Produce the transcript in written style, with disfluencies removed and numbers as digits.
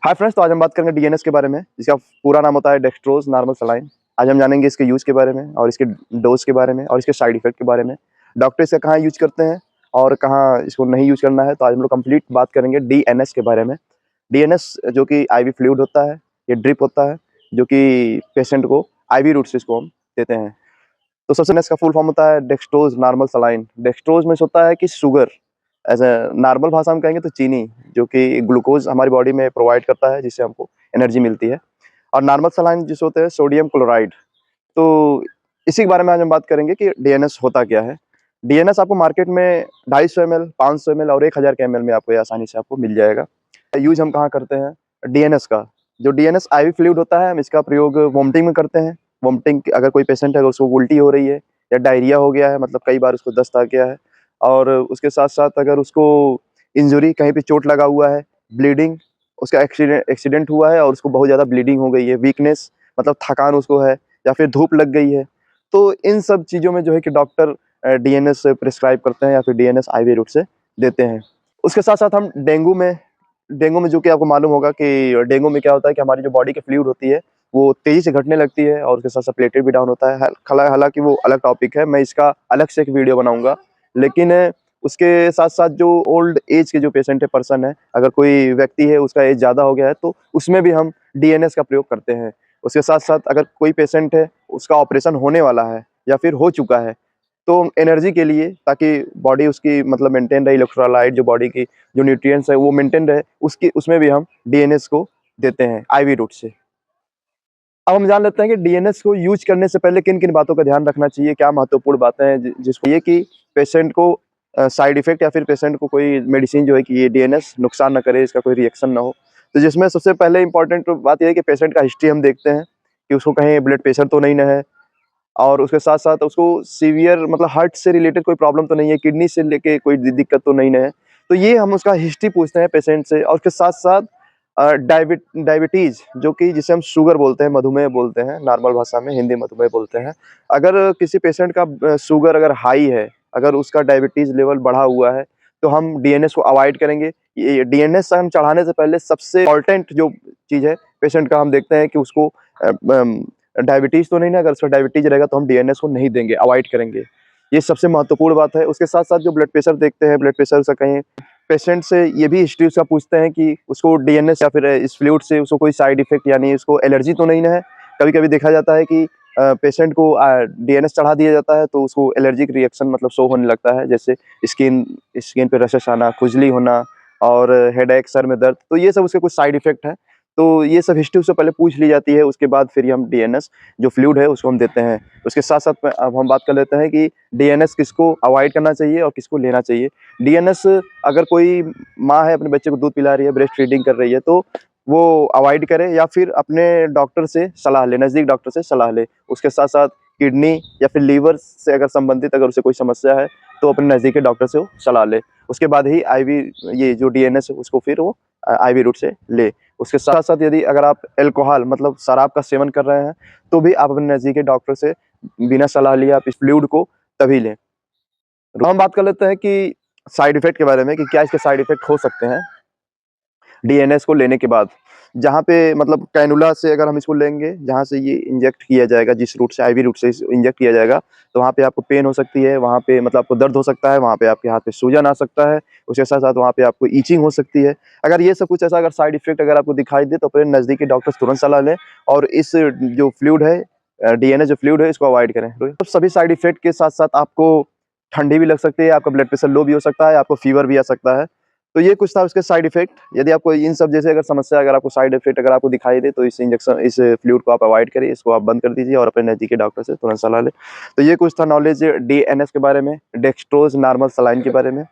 Hi friends, तो आज हम बात करेंगे डीएनएस के बारे में, जिसका पूरा नाम होता है डेक्सट्रोज नार्मल सलाइन। आज हम जानेंगे इसके यूज के बारे में और इसके डोज के बारे में और इसके साइड इफेक्ट के बारे में। डॉक्टर इसका कहाँ यूज करते हैं और कहाँ इसको नहीं यूज करना है, तो आज हम लोग कंप्लीट बात करेंगे डीएनएस के बारे में। डीएनएस जो कि आईवी फ्लूइड होता है, ये ड्रिप होता है जो कि पेशेंट को आईवी रूट से इसको हम देते हैं। तो सबसे इसका फुल फॉर्म होता है डेक्सट्रोज नार्मल सलाइन। डेक्सट्रोज में होता है कि शुगर, एज ए नॉर्मल भाषा में कहेंगे तो चीनी, जो कि ग्लूकोज हमारी बॉडी में प्रोवाइड करता है, जिससे हमको एनर्जी मिलती है। और नॉर्मल सलाइन जिस होते हैं सोडियम क्लोराइड। तो इसी के बारे में आज हम बात करेंगे कि डीएनएस होता क्या है। डीएनएस आपको मार्केट में 250 ml, 500 ml और 1000 के ml में आपको आसानी से आपको मिल जाएगा। यूज हम कहाँ करते हैं डीएनएस का? जो डीएनएस आईवी फ्लूइड होता है, हम इसका प्रयोग वोमिटिंग में करते हैं। वोमिटिंग, अगर कोई पेशेंट है, अगर उसको उल्टी हो रही है या डायरिया हो गया है, मतलब कई बार उसको दस्त आ गया है, और उसके साथ साथ अगर उसको इंजरी, कहीं पे चोट लगा हुआ है, ब्लीडिंग, उसका एक्सीडेंट हुआ है और उसको बहुत ज़्यादा ब्लीडिंग हो गई है, वीकनेस मतलब थकान उसको है, या फिर धूप लग गई है, तो इन सब चीज़ों में जो है कि डॉक्टर डीएनएस प्रिस्क्राइब करते हैं या फिर डीएनएस आईवी रूट से देते हैं। उसके साथ साथ हम डेंगू में जो कि आपको मालूम होगा कि डेंगू में क्या होता है कि हमारी जो बॉडी की फ्लूइड होती है वो तेजी से घटने लगती है और उसके साथ साथ प्लेटलेट भी डाउन होता है। हालांकि वो अलग टॉपिक है, मैं इसका अलग से एक वीडियो बनाऊंगा। लेकिन उसके साथ साथ जो ओल्ड एज के जो पेशेंट है, पर्सन है, अगर कोई व्यक्ति है उसका एज ज़्यादा हो गया है, तो उसमें भी हम डीएनएस का प्रयोग करते हैं। उसके साथ साथ अगर कोई पेशेंट है, उसका ऑपरेशन होने वाला है या फिर हो चुका है, तो एनर्जी के लिए, ताकि बॉडी उसकी मतलब मेंटेन रहे, इलेक्ट्रोलाइट जो बॉडी की जो न्यूट्रिएंट्स है वो मेंटेन रहे, उसमें भी हम डीएनएस को देते हैं आईवी रूट से। अब हम जान लेते हैं कि डीएनएस को यूज करने से पहले किन किन बातों का ध्यान रखना चाहिए, क्या महत्वपूर्ण बातें हैं जिसको ये कि पेशेंट को साइड इफेक्ट या फिर पेशेंट को कोई मेडिसिन जो है कि ये डीएनएस नुकसान ना करे, इसका कोई रिएक्शन ना हो। तो जिसमें सबसे पहले इंपॉर्टेंट बात यह है कि पेशेंट का हिस्ट्री हम देखते हैं कि उसको कहीं ब्लड प्रेशर तो नहीं ना है, और उसके साथ साथ उसको सीवियर मतलब हार्ट से रिलेटेड कोई प्रॉब्लम तो नहीं है, किडनी से लेके कोई दिक्कत तो नहीं है। तो ये हम उसका हिस्ट्री पूछते हैं पेशेंट से। और उसके साथ साथ डायबिटीज, जो कि जिसे हम शुगर बोलते हैं, मधुमेह बोलते हैं, नॉर्मल भाषा में हिंदी मधुमेह बोलते हैं। अगर किसी पेशेंट का शुगर अगर हाई है, अगर उसका डायबिटीज लेवल बढ़ा हुआ है, तो हम डीएनएस को अवॉइड करेंगे। ये डीएनएस हम चढ़ाने से पहले सबसे इम्पोर्टेंट जो चीज़ है पेशेंट का, हम देखते हैं कि उसको डायबिटीज तो नहीं ना। अगर उसका डायबिटीज रहेगा तो हम डीएनएस को नहीं देंगे, अवॉइड करेंगे। ये सबसे महत्वपूर्ण बात है। उसके साथ साथ जो ब्लड प्रेशर देखते हैं, ब्लड प्रेशर से कहीं पेशेंट से ये भी हिस्ट्री उसका पूछते हैं कि उसको डीएनएस या फिर इस फ्लूइड से उसको कोई साइड इफेक्ट यानी उसको एलर्जी तो नहीं ना है। कभी कभी देखा जाता है कि पेशेंट को डीएनएस चढ़ा दिया जाता है तो उसको एलर्जिक रिएक्शन मतलब शो होने लगता है, जैसे स्किन स्किन पे रशेस आना, खुजली होना और हेडेक, सर में दर्द। तो ये सब उसके कुछ साइड इफेक्ट है। तो ये सब हिस्ट्री उससे पहले पूछ ली जाती है, उसके बाद फिर हम डीएनएस जो फ्लूइड है उसको हम देते हैं। उसके साथ साथ में अब हम बात कर लेते हैं कि डीएनएस किसको अवॉइड करना चाहिए और किसको लेना चाहिए। डीएनएस, अगर कोई माँ है अपने बच्चे को दूध पिला रही है, ब्रेस्ट फीडिंग कर रही है, तो वो अवॉइड करे या फिर अपने डॉक्टर से सलाह ले, नज़दीक डॉक्टर से सलाह ले। उसके साथ साथ किडनी या फिर लीवर से अगर संबंधित अगर उसे कोई समस्या है, तो अपने नज़दीकी डॉक्टर से वो सलाह ले। उसके बाद ही आईवी ये जो डीएनएस है उसको फिर वो आईवी रूट से ले। उसके साथ साथ यदि अगर आप अल्कोहल मतलब शराब का सेवन कर रहे हैं, तो भी आप अपने नज़दीकी डॉक्टर से बिना सलाह लिए आप इस फ्लूइड को तभी लें। तो हम बात कर लेते हैं कि साइड इफेक्ट के बारे में, कि क्या इसके साइड इफेक्ट हो सकते हैं डीएनएस को लेने के बाद। जहाँ पे मतलब कैनुला से अगर हम इसको लेंगे, जहाँ से ये इंजेक्ट किया जाएगा, जिस रूट से आईवी रूट से इंजेक्ट किया जाएगा, तो वहाँ पे आपको पेन हो सकती है, वहाँ पे मतलब आपको दर्द हो सकता है, वहाँ पे आपके हाथ पे सूजन आ सकता है। उसके साथ साथ वहाँ पे आपको ईचिंग हो सकती है। अगर ये सब कुछ ऐसा अगर साइड इफेक्ट अगर आपको दिखाई दे, तो अपने नज़दीकी डॉक्टर से तुरंत सलाह लें और इस जो फ्लूइड है, डीएनएस जो फ्लूइड है, इसको अवॉइड करें। तो सभी साइड इफेक्ट के साथ साथ आपको ठंडी भी लग सकती है, आपका ब्लड प्रेशर लो भी हो सकता है, आपको फीवर भी आ सकता है। तो ये कुछ था उसके साइड इफेक्ट। यदि आपको इन सब जैसे अगर समस्या, अगर आपको साइड इफेक्ट अगर आपको दिखाई दे, तो इस फ्लूइड को आप अवॉइड करिए, इसको आप बंद कर दीजिए और अपने नज़दीकी डॉक्टर से तुरंत सलाह लें। तो ये कुछ था नॉलेज डीएनएस के बारे में, डेक्सट्रोज नार्मल सलाइन के बारे में।